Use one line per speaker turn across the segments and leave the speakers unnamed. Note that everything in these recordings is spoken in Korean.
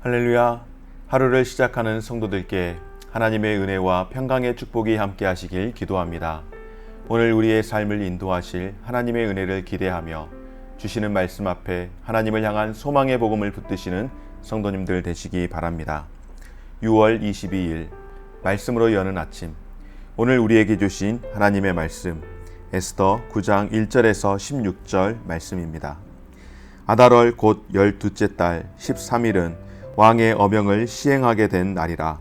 할렐루야. 하루를 시작하는 성도들께 하나님의 은혜와 평강의 축복이 함께 하시길 기도합니다. 오늘 우리의 삶을 인도하실 하나님의 은혜를 기대하며 주시는 말씀 앞에 하나님을 향한 소망의 복음을 붙드시는 성도님들 되시기 바랍니다. 6월 22일 말씀으로 여는 아침, 오늘 우리에게 주신 하나님의 말씀 에스더 9장 1절에서 16절 말씀입니다. 아달월 곧 12째 달 13일은 왕의 어명을 시행하게 된 날이라.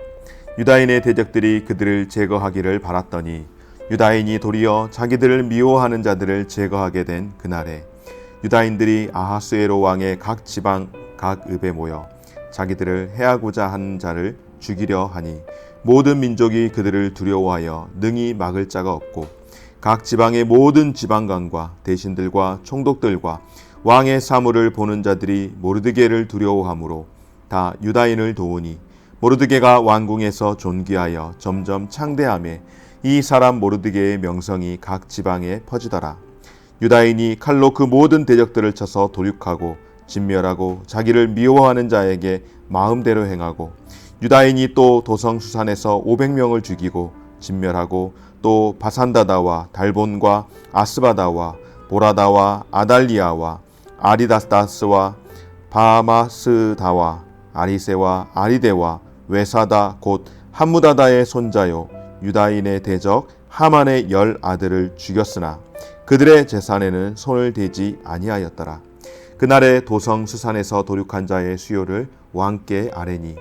유다인의 대적들이 그들을 제거하기를 바랐더니 유다인이 도리어 자기들을 미워하는 자들을 제거하게 된 그날에 유다인들이 아하수에로 왕의 각 지방 각 읍에 모여 자기들을 해하고자 하는 자를 죽이려 하니 모든 민족이 그들을 두려워하여 능히 막을 자가 없고 각 지방의 모든 지방관과 대신들과 총독들과 왕의 사물을 보는 자들이 모르드게를 두려워하므로 다 유다인을 도우니 모르드게가 왕궁에서 존귀하여 점점 창대하며 이 사람 모르드게의 명성이 각 지방에 퍼지더라. 유다인이 칼로 그 모든 대적들을 쳐서 도륙하고 진멸하고 자기를 미워하는 자에게 마음대로 행하고 유다인이 또 도성 수산에서 500명을 죽이고 진멸하고 또 바산다다와 달본과 아스바다와 보라다와 아달리아와 아리다스다스와 바마스다와 아리세와 아리데와 외사다 곧 함무다다의 손자요 유다인의 대적 하만의 10 아들을 죽였으나 그들의 재산에는 손을 대지 아니하였더라. 그날에 도성 수산에서 도륙한 자의 수요를 왕께 아뢰니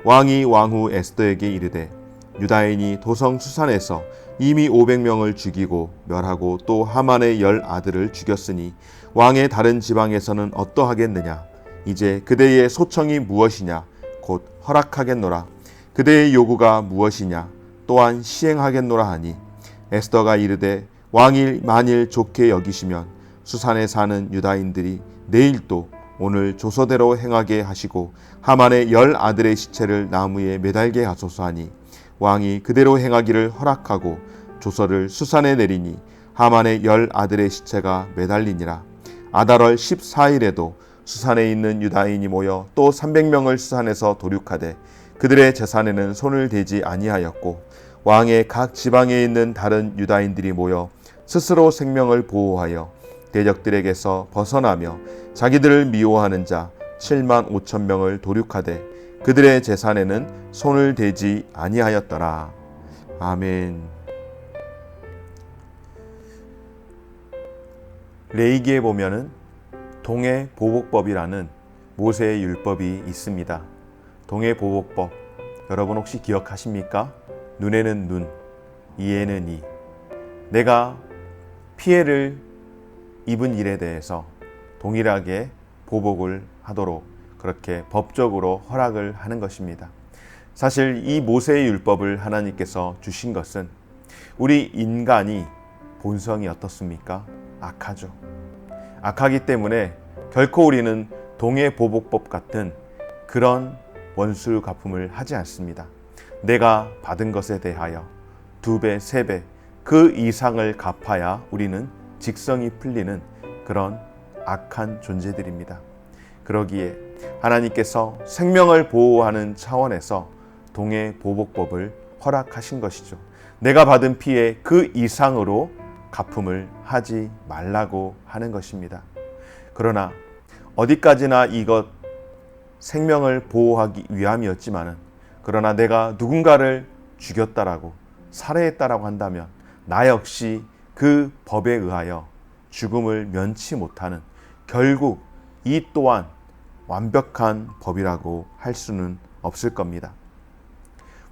왕이 왕후 에스더에게 이르되 유다인이 도성 수산에서 이미 500명을 죽이고 멸하고 또 하만의 10 아들을 죽였으니 왕의 다른 지방에서는 어떠하겠느냐. 이제 그대의 소청이 무엇이냐 곧 허락하겠노라. 그대의 요구가 무엇이냐 또한 시행하겠노라 하니 에스더가 이르되 왕이 만일 좋게 여기시면 수산에 사는 유다인들이 내일 또 오늘 조서대로 행하게 하시고 하만의 10 아들의 시체를 나무에 매달게 하소서 하니 왕이 그대로 행하기를 허락하고 조서를 수산에 내리니 하만의 10 아들의 시체가 매달리니라. 아달월 14일에도 수산에 있는 유다인이 모여 또 300명을 수산에서 도륙하되 그들의 재산에는 손을 대지 아니하였고 왕의 각 지방에 있는 다른 유다인들이 모여 스스로 생명을 보호하여 대적들에게서 벗어나며 자기들을 미워하는 자 7만 5천 명을 도륙하되 그들의 재산에는 손을 대지 아니하였더라. 아멘. 레위기에 보면은 동해보복법이라는 모세의 율법이 있습니다. 동해보복법, 여러분 혹시 기억하십니까? 눈에는 눈, 이에는 이. 내가 피해를 입은 일에 대해서 동일하게 보복을 하도록 그렇게 법적으로 허락을 하는 것입니다. 사실 이 모세의 율법을 하나님께서 주신 것은 우리 인간이 본성이 어떻습니까? 악하죠. 악하기 때문에 결코 우리는 동해보복법 같은 그런 원수 갚음을 하지 않습니다. 내가 받은 것에 대하여 2배, 3배 그 이상을 갚아야 우리는 직성이 풀리는 그런 악한 존재들입니다. 그러기에 하나님께서 생명을 보호하는 차원에서 동해보복법을 허락하신 것이죠. 내가 받은 피해 그 이상으로 갚음을 하지 말라고 하는 것입니다. 그러나 어디까지나 이것 생명을 보호하기 위함이었지만은 그러나 내가 누군가를 죽였다라고 살해했다라고 한다면 나 역시 그 법에 의하여 죽음을 면치 못하는 결국 이 또한 완벽한 법이라고 할 수는 없을 겁니다.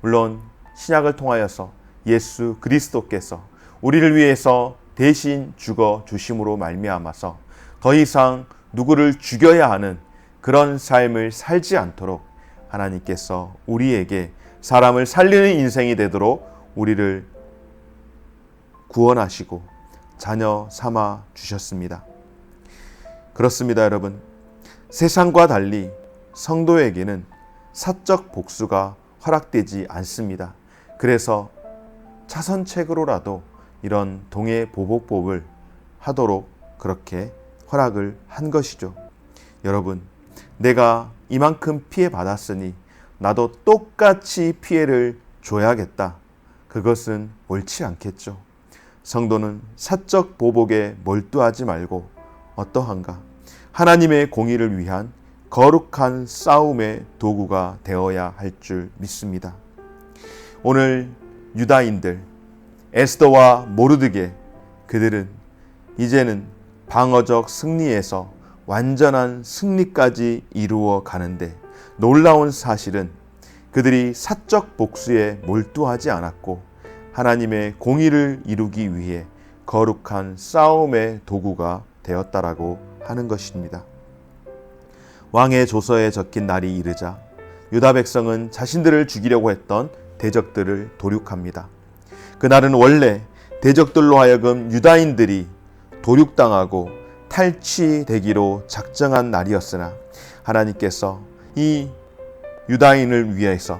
물론 신약을 통하여서 예수 그리스도께서 우리를 위해서 대신 죽어 주심으로 말미암아서 더 이상 누구를 죽여야 하는 그런 삶을 살지 않도록 하나님께서 우리에게 사람을 살리는 인생이 되도록 우리를 구원하시고 자녀 삼아 주셨습니다. 그렇습니다, 여러분. 세상과 달리 성도에게는 사적 복수가 허락되지 않습니다. 그래서 차선책으로라도 이런 동해보복법을 하도록 그렇게 허락을 한 것이죠. 여러분, 내가 이만큼 피해 받았으니 나도 똑같이 피해를 줘야겠다. 그것은 옳지 않겠죠. 성도는 사적 보복에 몰두하지 말고 어떠한가? 하나님의 공의를 위한 거룩한 싸움의 도구가 되어야 할 줄 믿습니다. 오늘 유다인들, 에스더와 모르드게, 그들은 이제는 방어적 승리에서 완전한 승리까지 이루어 가는데, 놀라운 사실은 그들이 사적 복수에 몰두하지 않았고 하나님의 공의를 이루기 위해 거룩한 싸움의 도구가 되었다라고 하는 것입니다. 왕의 조서에 적힌 날이 이르자 유다 백성은 자신들을 죽이려고 했던 대적들을 도륙합니다. 그날은 원래 대적들로 하여금 유다인들이 도륙당하고 탈취되기로 작정한 날이었으나 하나님께서 이 유다인을 위해서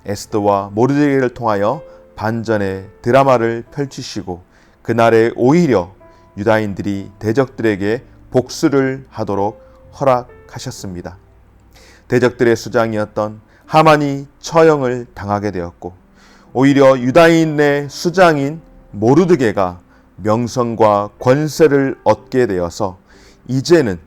에스더와 모르드게를 통하여 반전의 드라마를 펼치시고 그날에 오히려 유다인들이 대적들에게 복수를 하도록 허락하셨습니다. 대적들의 수장이었던 하만이 처형을 당하게 되었고 오히려 유다인의 수장인 모르드게가 명성과 권세를 얻게 되어서 이제는,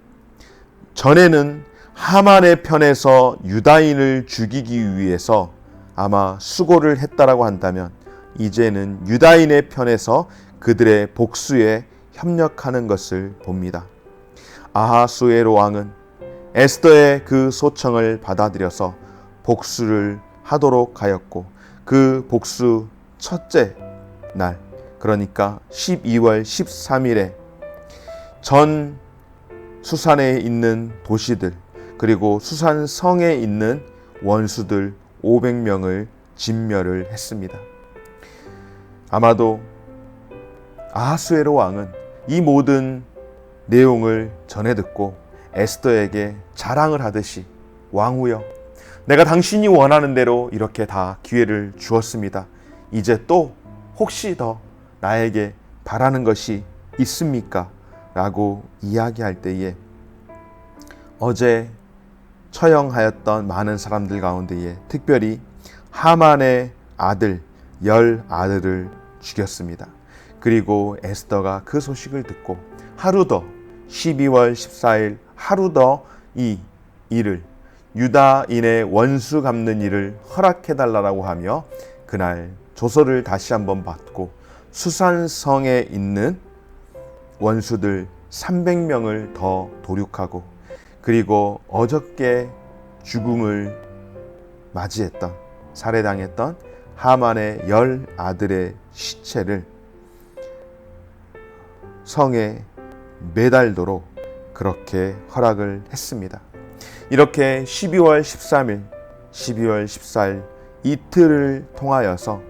전에는 하만의 편에서 유다인을 죽이기 위해서 아마 수고를 했다라고 한다면 이제는 유다인의 편에서 그들의 복수에 협력하는 것을 봅니다. 아하수에로 왕은 에스더의 그 소청을 받아들여서 복수를 하도록 하였고 그 복수 첫째 날, 그러니까 12월 13일에 전 수산에 있는 도시들 그리고 수산성에 있는 원수들 500명을 진멸을 했습니다. 아마도 아하수에로 왕은 이 모든 내용을 전해 듣고 에스더에게 자랑을 하듯이, 왕후여, 내가 당신이 원하는 대로 이렇게 다 기회를 주었습니다. 이제 또 혹시 더 나에게 바라는 것이 있습니까? 라고 이야기할 때에 어제 처형하였던 많은 사람들 가운데에 특별히 하만의 아들 10아들을 죽였습니다. 그리고 에스더가 그 소식을 듣고 하루 더, 12월 14일 하루 더 이 일을, 유다인의 원수 갚는 일을 허락해달라고 하며 그날 조서를 다시 한번 받고 수산성에 있는 원수들 300명을 더 도륙하고, 그리고 어저께 죽음을 맞이했던, 살해당했던 하만의 10아들의 시체를 성에 매달도록 그렇게 허락을 했습니다. 이렇게 12월 13일, 12월 14일 이틀을 통하여서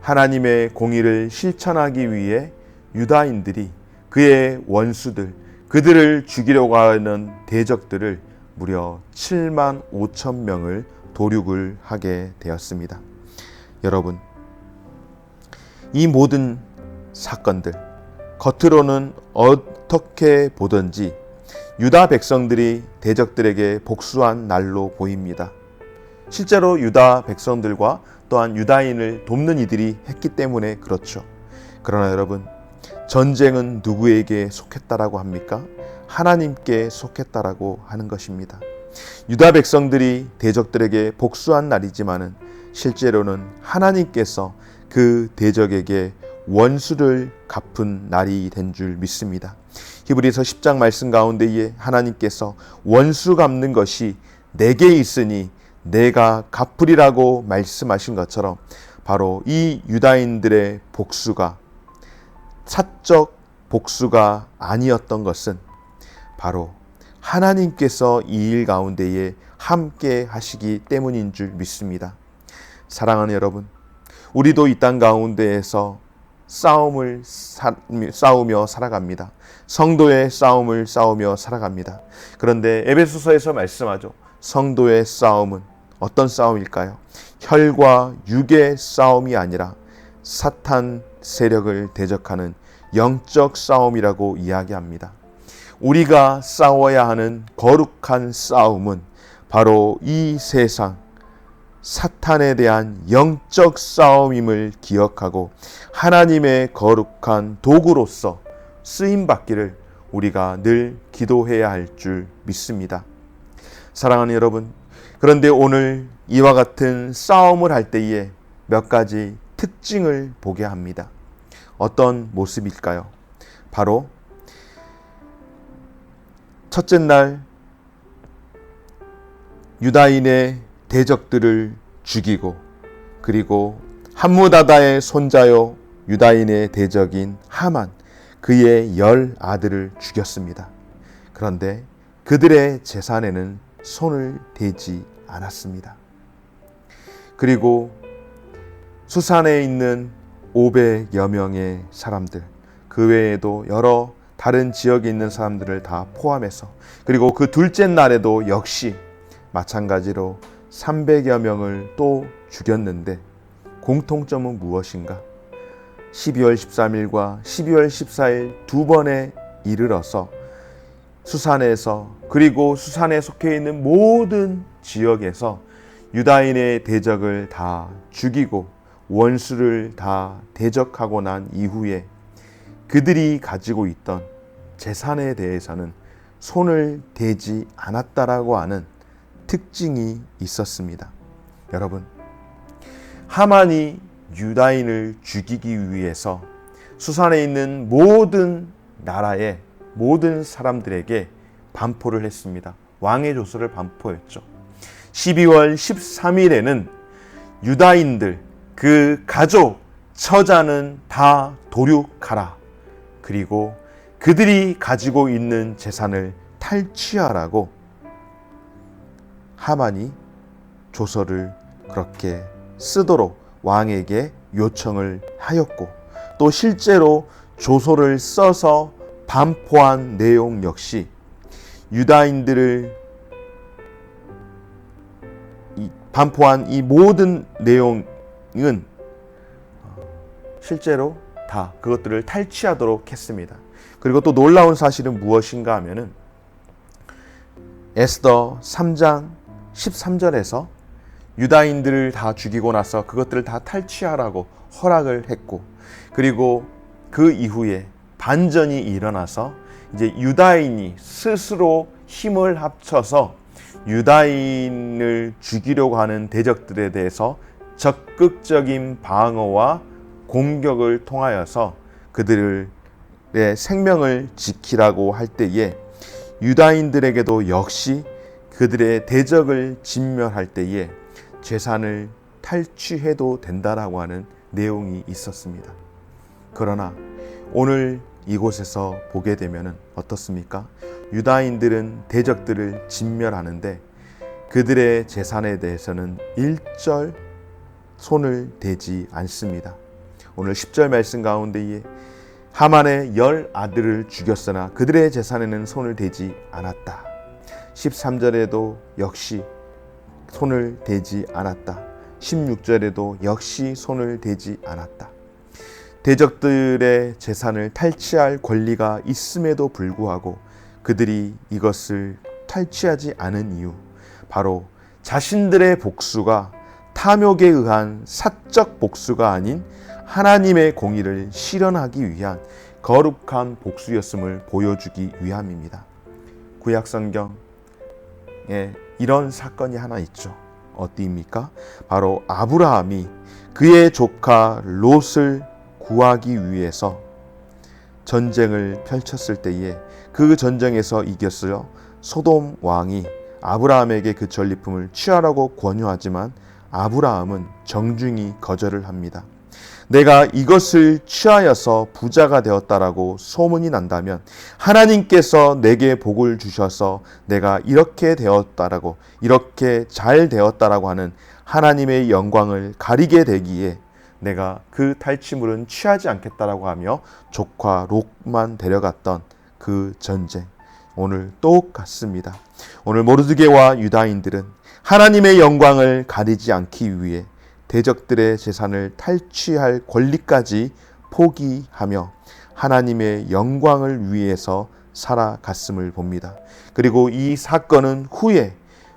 하나님의 공의를 실천하기 위해 유다인들이 그의 원수들, 그들을 죽이려고 하는 대적들을 무려 7만 5천 명을 도륙을 하게 되었습니다. 여러분, 이 모든 사건들, 겉으로는 어떻게 보든지 유다 백성들이 대적들에게 복수한 날로 보입니다. 실제로 유다 백성들과 또한 유다인을 돕는 이들이 했기 때문에 그렇죠. 그러나 여러분, 전쟁은 누구에게 속했다라고 합니까? 하나님께 속했다라고 하는 것입니다. 유다 백성들이 대적들에게 복수한 날이지만은 실제로는 하나님께서 그 대적에게 원수를 갚은 날이 된 줄 믿습니다. 히브리서 10장 말씀 가운데에 하나님께서 원수 갚는 것이 내게 있으니 내가 갚으리라고 말씀하신 것처럼 바로 이 유다인들의 복수가 사적 복수가 아니었던 것은 바로 하나님께서 이 일 가운데에 함께 하시기 때문인 줄 믿습니다. 사랑하는 여러분, 우리도 이 땅 가운데에서 싸우며 살아갑니다. 성도의 싸움을 싸우며 살아갑니다. 그런데 에베소서에서 말씀하죠. 성도의 싸움은 어떤 싸움일까요? 혈과 육의 싸움이 아니라 사탄 세력을 대적하는 영적 싸움이라고 이야기합니다. 우리가 싸워야 하는 거룩한 싸움은 바로 이 세상 사탄에 대한 영적 싸움임을 기억하고 하나님의 거룩한 도구로서 쓰임받기를 우리가 늘 기도해야 할 줄 믿습니다. 사랑하는 여러분, 그런데 오늘 이와 같은 싸움을 할 때에 몇 가지 특징을 보게 합니다. 어떤 모습일까요? 바로 첫째 날 유다인의 대적들을 죽이고, 그리고 함무다다의 손자요 유다인의 대적인 하만, 그의 10아들을 죽였습니다. 그런데 그들의 재산에는 손을 대지 않았습니다. 그리고 수산에 있는 500여 명의 사람들, 그 외에도 여러 다른 지역에 있는 사람들을 다 포함해서, 그리고 그 둘째 날에도 역시 마찬가지로 300여 명을 또 죽였는데 공통점은 무엇인가? 12월 13일과 12월 14일 두 번에 이르러서 수산에서, 그리고 수산에 속해 있는 모든 지역에서 유다인의 대적을 다 죽이고 원수를 다 대적하고 난 이후에 그들이 가지고 있던 재산에 대해서는 손을 대지 않았다라고 하는 특징이 있었습니다. 여러분, 하만이 유다인을 죽이기 위해서 수산에 있는 모든 나라의 모든 사람들에게 반포를 했습니다. 왕의 조서를 반포했죠. 12월 13일에는 유다인들, 그 가족, 처자는 다 도륙하라. 그리고 그들이 가지고 있는 재산을 탈취하라고 하만이 조서를 그렇게 쓰도록 왕에게 요청을 하였고, 또 실제로 조서를 써서 반포한 내용 역시 유다인들을 반포한 이 모든 내용은 실제로 다 그것들을 탈취하도록 했습니다. 그리고 또 놀라운 사실은 무엇인가 하면은 에스더 3장 13절에서 유다인들을 다 죽이고 나서 그것들을 다 탈취하라고 허락을 했고, 그리고 그 이후에 반전이 일어나서 이제 유다인이 스스로 힘을 합쳐서 유다인을 죽이려고 하는 대적들에 대해서 적극적인 방어와 공격을 통하여서 그들의 생명을 지키라고 할 때에 유다인들에게도 역시 그들의 대적을 진멸할 때에 재산을 탈취해도 된다라고 하는 내용이 있었습니다. 그러나 오늘 이곳에서 보게 되면 어떻습니까? 유다인들은 대적들을 진멸하는데 그들의 재산에 대해서는 일절 손을 대지 않습니다. 오늘 10절 말씀 가운데에 하만의 10아들을 죽였으나 그들의 재산에는 손을 대지 않았다. 13절에도 역시 손을 대지 않았다. 16절에도 역시 손을 대지 않았다. 대적들의 재산을 탈취할 권리가 있음에도 불구하고 그들이 이것을 탈취하지 않은 이유, 바로 자신들의 복수가 탐욕에 의한 사적 복수가 아닌 하나님의 공의를 실현하기 위한 거룩한 복수였음을 보여주기 위함입니다. 구약 성경에 이런 사건이 하나 있죠. 어디입니까? 바로 아브라함이 그의 조카 롯을 구하기 위해서 전쟁을 펼쳤을 때에 그 전쟁에서 이겼어요. 소돔 왕이 아브라함에게 그 전리품을 취하라고 권유하지만 아브라함은 정중히 거절을 합니다. 내가 이것을 취하여서 부자가 되었다라고 소문이 난다면 하나님께서 내게 복을 주셔서 내가 이렇게 되었다라고, 이렇게 잘 되었다라고 하는 하나님의 영광을 가리게 되기에 내가 그 탈취물은 취하지 않겠다라고 하며 조카 롯만 데려갔던 그 전쟁, 오늘 똑같습니다. 오늘 모르드게와 유다인들은 하나님의 영광을 가리지 않기 위해 대적들의 재산을 탈취할 권리까지 포기하며 하나님의 영광을 위해서 살아갔음을 봅니다. 그리고 이 사건은 후에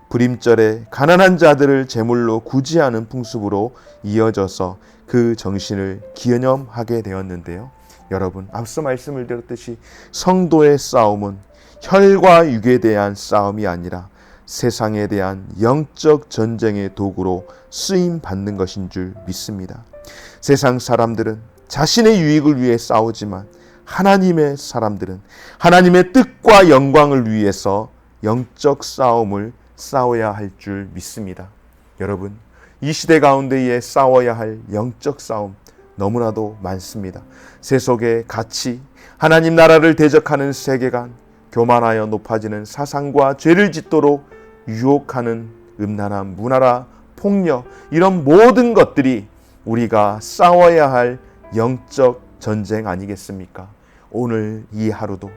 불임절에 가난한 자들을 제물로 구제하는 풍습으로 이어져서 그 정신을 기념하게 되었는데요. 여러분, 앞서 말씀을 드렸듯이 성도의 싸움은 혈과 육에 대한 싸움이 아니라 세상에 대한 영적 전쟁의 도구로 쓰임 받는 것인 줄 믿습니다. 세상 사람들은 자신의 유익을 위해 싸우지만 하나님의 사람들은 하나님의 뜻과 영광을 위해서 영적 싸움을 싸워야 할 줄 믿습니다. 여러분, 이 시대 가운데에 싸워야 할 영적 싸움 너무나도 많습니다. 세속의 가치, 하나님 나라를 대적하는 세계관, 교만하여 높아지는 사상과 죄를 짓도록 유혹하는 음란한 문화라 폭력, 이런 모든 것들이 우리가 싸워야 할 영적 전쟁 아니겠습니까? 오늘 이 하루도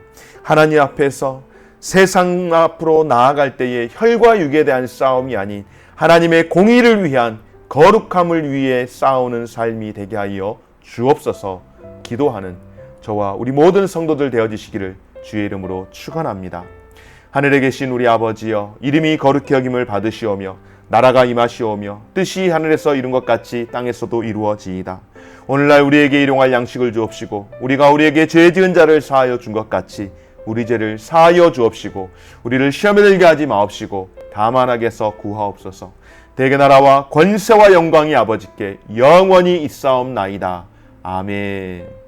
하나님 앞에서 세상 앞으로 나아갈 때에 혈과 육에 대한 싸움이 아닌 하나님의 공의를 위한 거룩함을 위해 싸우는 삶이 되게 하여 주옵소서. 기도하는 저와 우리 모든 성도들 되어지시기를 주의 이름으로 축원합니다. 하늘에 계신 우리 아버지여, 이름이 거룩히 여김을 받으시오며 나라가 임하시오며 뜻이 하늘에서 이룬 것 같이 땅에서도 이루어지이다. 오늘날 우리에게 일용할 양식을 주옵시고 우리가 우리에게 죄 지은 자를 사하여 준 것 같이 우리 죄를 사하여 주옵시고 우리를 시험에 들게 하지 마옵시고 다만 악에서 구하옵소서. 대개 나라와 권세와 영광이 아버지께 영원히 있사옵나이다. 아멘.